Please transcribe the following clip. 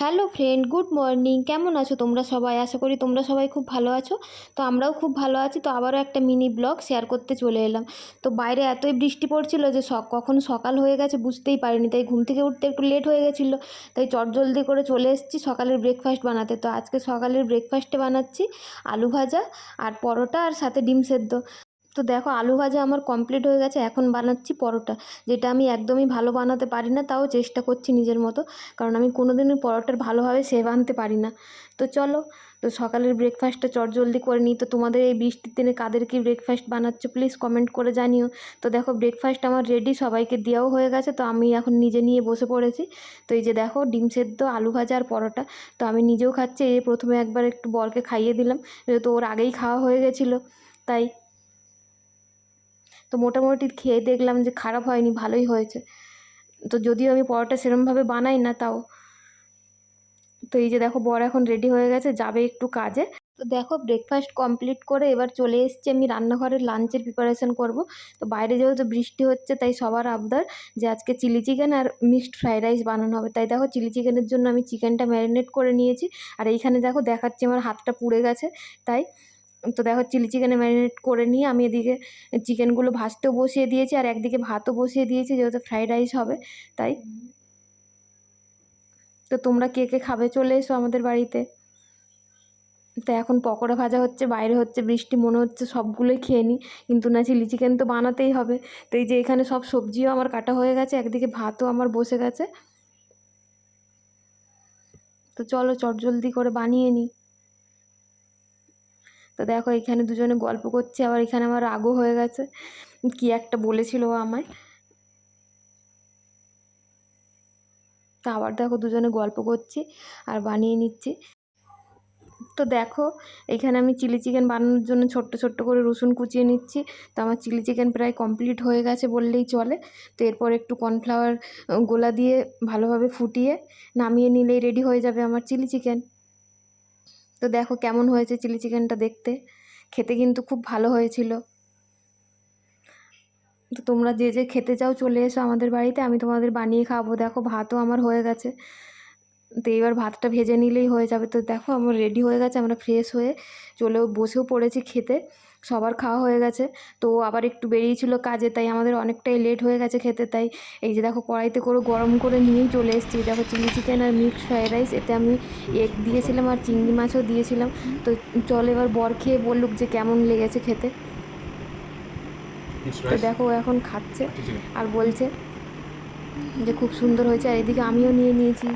Hello friend, good morning. কেমন আছো তোমরা সবাই? আশা করি তোমরা সবাই খুব ভালো আছো। তো আমরাও খুব ভালো আছি। তো আবারও একটা মিনি ব্লগ শেয়ার করতে চলে এলাম। তো বাইরে এতই বৃষ্টি পড়ছিল যে কখন সকাল হয়ে গেছে বুঝতেই পারিনি, তাই ঘুম থেকে উঠতে একটু লেট হয়ে গেছিলো। তাই চটজলদি করে চলে এসেছি সকালের ব্রেকফাস্ট বানাতে। তো আজকে সকালের ব্রেকফাস্টে বানাচ্ছি আলু ভাজা আর পরোটা আর সাথে ডিম সেদ্ধ। তো দেখো, আলু ভাজা আমার কমপ্লিট হয়ে গেছে। এখন বানাচ্ছি পরোটা, যেটা আমি একদমই ভালো বানাতে পারি না, তাও চেষ্টা করছি নিজের মতো, কারণ আমি কোনোদিনই পরোটার ভালোভাবে শেপ আনতে পারি না। তো চলো, তো সকালের ব্রেকফাস্টটা চটজলদি করে নিই। তো তোমাদের এই বৃষ্টির দিনে কাদের কি ব্রেকফাস্ট বানাচ্ছো প্লিজ কমেন্ট করে জানিও। তো দেখো, ব্রেকফাস্ট আমার রেডি, সবাইকে দেওয়াও হয়ে গেছে। তো আমি এখন নিজে নিয়ে বসে পড়েছি। তো এই যে দেখো, ডিম সেদ্ধ, আলু ভাজা আর পরোটা। তো আমি নিজেও খাচ্ছি। এই প্রথমে একবার একটু বরকে খাইয়ে দিলাম, যেহেতু ওর আগেই খাওয়া হয়ে গেছিলো, তাই। তো মোটামুটি খেয়ে দেখলাম যে খারাপ হয়নি, ভালোই হয়েছে। তো যদিও আমি পরোটা সেরমভাবে বানাই না, তাও। তো এই যে দেখো, বর এখন রেডি হয়ে গেছে, যাবে একটু কাজে। তো দেখো, ব্রেকফাস্ট কমপ্লিট করে এবার চলে এসেছি আমি রান্নাঘরের লাঞ্চের প্রিপারেশন করব। তো বাইরে যেহেতু বৃষ্টি হচ্ছে, তাই সবার আবদার যে আজকে চিলি চিকেন আর মিক্সড ফ্রাইড রাইস বানানো হবে। তাই দেখো, চিলি চিকেনের জন্য আমি চিকেনটা ম্যারিনেট করে নিয়েছি। আর এইখানে দেখো দেখাচ্ছি, আমার হাতটা পুড়ে গেছে, তাই। তো দেখো, চিলি চিকেনে ম্যারিনেট করে নিয়ে আমি এদিকে চিকেনগুলো ভাজতেও বসিয়ে দিয়েছি, আর একদিকে ভাতও বসিয়ে দিয়েছি, যেহেতু ফ্রাইড রাইস হবে, তাই। তো তোমরা কে কে খাবে চলে এসো আমাদের বাড়িতে। তো এখন পকোড়া ভাজা হচ্ছে, বাইরে হচ্ছে বৃষ্টি, মনে হচ্ছে সবগুলোই খেয়ে নিই, কিন্তু না, চিলি চিকেন তো বানাতেই হবে। তো এই যে এখানে সব সবজিও আমার কাটা হয়ে গেছে, একদিকে ভাতও আমার বসে গেছে। তো চলো চটজলদি করে বানিয়ে নিই। তো দেখো, এখানে দুজনে গল্প করছে, আবার এখানে আমার রাগও হয়ে গেছে, কি একটা বলেছিল ও আমায়। তো আবার দেখো, দুজনে গল্প করছি আর বানিয়ে নিচ্ছি। তো দেখো, এখানে আমি চিলি চিকেন বানানোর জন্য ছোট্ট ছোট্ট করে রসুন কুচিয়ে নিচ্ছি। তো আমার চিলি চিকেন প্রায় কমপ্লিট হয়ে গেছে বললেই চলে। তো এরপর একটু কর্নফ্লাওয়ার গোলা দিয়ে ভালোভাবে ফুটিয়ে নামিয়ে নিলেই রেডি হয়ে যাবে আমার চিলি চিকেন। তো দেখো কেমন হয়েছে চিলি চিকেনটা দেখতে, খেতে কিন্তু খুব ভালো হয়েছিল। তো তোমরা যে যে খেতে চাও চলে এসো আমাদের বাড়িতে, আমি তোমাদের বানিয়ে খাওয়াবো। দেখো, ভাতও আমার হয়ে গেছে। তো এবার ভাতটা ভেজে নিলেই হয়ে যাবে। তো দেখো, আমার রেডি হয়ে গেছে, আমরা ফ্রেশ হয়ে বসেও পড়েছি খেতে। সবার খাওয়া হয়ে গেছে। তো আবার একটু বেরিয়েছিল কাজে, তাই আমাদের অনেকটাই লেট হয়ে গেছে খেতে। তাই এই যে দেখো, কড়াইতে করে গরম করে নিয়েই চলে এসেছি। দেখো, চিলি চিকেন আর মিক্সড ফ্রাইড রাইস, এতে আমি এগ দিয়েছিলাম আর চিংড়ি মাছও দিয়েছিলাম। তো চল, এবার বর খেয়ে বলুক যে কেমন লেগেছে খেতে। তো দেখো, ও এখন খাচ্ছে আর বলছে যে খুব সুন্দর হয়েছে, আর এদিকে আমিও নিয়ে নিয়েছি।